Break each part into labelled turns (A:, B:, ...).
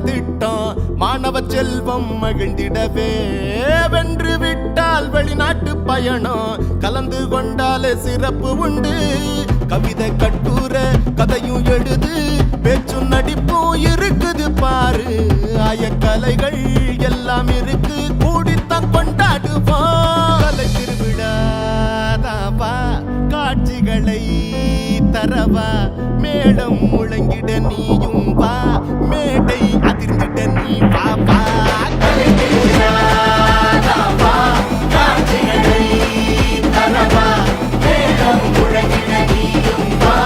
A: திட்டம் மாணவ செல்வம் மகிழ்ந்திடவே வென்று விட்டால் வெளிநாட்டு பயணம் கலந்து கொண்டாலே சிறப்பு உண்டு கவிதை கட்டுர கதையும் எழுது பேச்சும் நடிப்பும் இருக்குது பாரு ஆயக்கலைகள் எல்லாம் இருக்கு கூடித்தான் கொண்டாடுவோம் கலை திருவிழாதாவா காட்சிகளை தரவா மேடம் முழங்கிட நீயும் வா மேடை அதிர்ந்திட நீ வா வா கலை திருவிழாதாவா காட்சிகளை தரவா மேடம் முழங்கிட நீயும் வா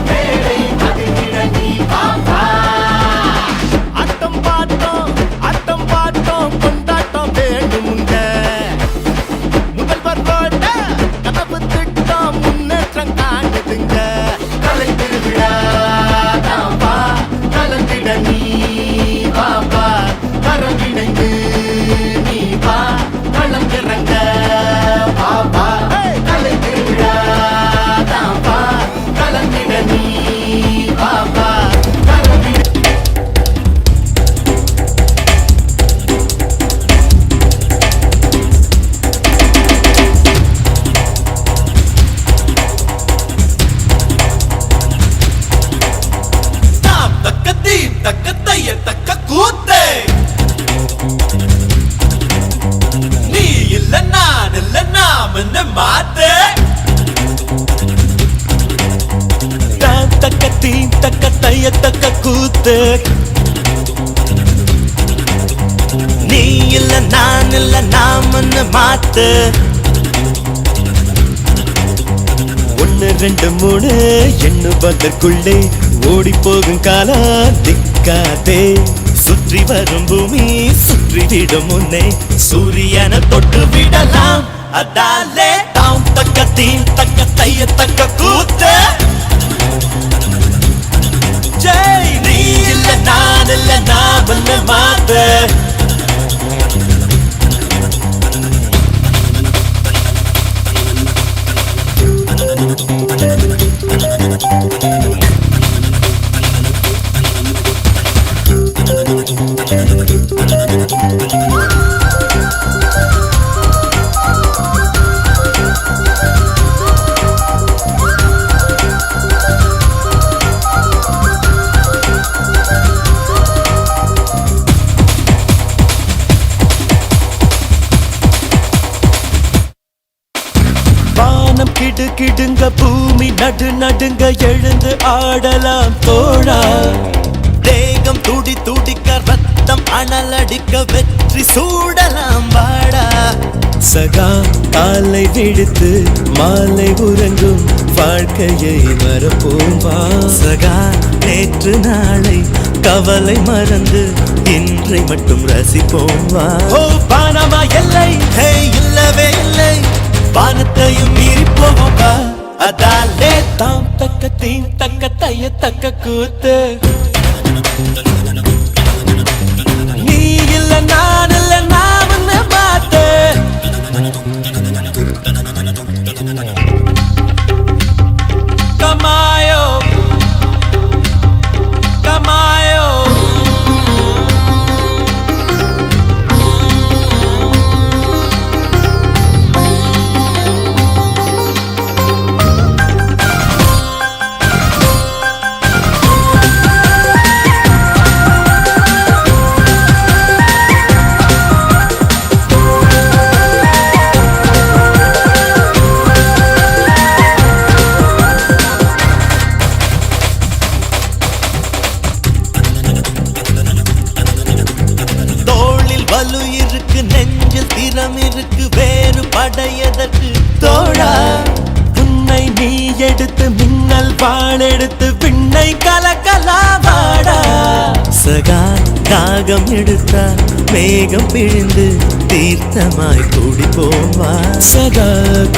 A: மேடை அதிர்ந்திட நீ வா வா ஆட்டம் பாட்டம் கொண்டாட்டம் வேண்டுமுங்க முதல்வரோட கனவு திட்டம் முன்னேற்றம் காணுதுங்க கலை திருவிழா தாம்பா கலந்திட நீ பாபா கரங்கிணைந்து நீ வா கலந்திறங்க பாபா கலை திருவிழா தாம்பா கலந்திட நீ பாபா தக்க கூத்தே நீ இல்ல நான் இல்ல நாம் என்ன மாத்தே தக்க தீ தக்க தைய தக்க கூத்து நீ இல்ல நான் இல்ல நாம் என்ன மாத்து 1 2 3 எண்ணுவதற்குள்ளே ஓடி போகும் காலம் திக்காதே சுற்றி வரும் பூமி சுற்றி விடும் முன்னே சூரியனை தொட்டு விடலாம் அதாலே தாம் தக்க தீ தக்க தைய தக்க கூத்து ஜெய் நீ இல்ல நான் இல்ல நாம் என்ன மாத்து வானம் கிடுங்க பூமி நடுங்க எழுந்து ஆடலாம் தோழா தேகம் துடிக்க ரத்தம் அனலடிக்க வெற்றி சூடலாம் வாடா சகா காலை விடுத்து மாலை உறங்கும் வாழ்க்கையை மறப்போம் வா சகா நேற்று நாளை கவலை மறந்து இன்றை மட்டும் ரசிப்போம் வா ஓ பானமா எல்லை ஹே இல்லவே இல்லை வானத்தையும் மீறி போவோம் வா அதாலே தாம் தக்க தீ தக்க தைய தக்க கூத்து நீ இல்ல நான் இல்ல நாம் என்ன மாத்து கமாயோ கமாயோ வலு இருக்கு நெஞ்சில் திறம் இருக்கு வேறு படையதற்கு தோழா உன்னை நீ எடுத்து மின்னல் வாள் எடுத்து விண்ணை கலக்கலாம் வாடா சகா காகம் எடுத்தால் மேகம் பிழிந்து தீர்த்தமாய் கூடிப்போம் வா சகா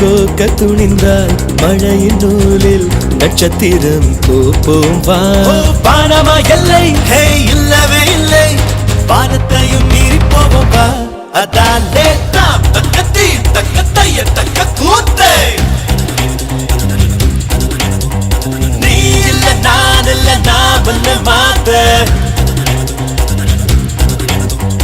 A: கோக்க துணிந்தால் மழையின் நூலில் நட்சத்திரம் கோப்போம் வா பானமா எல்லை ஹே இல்லவே இல்லை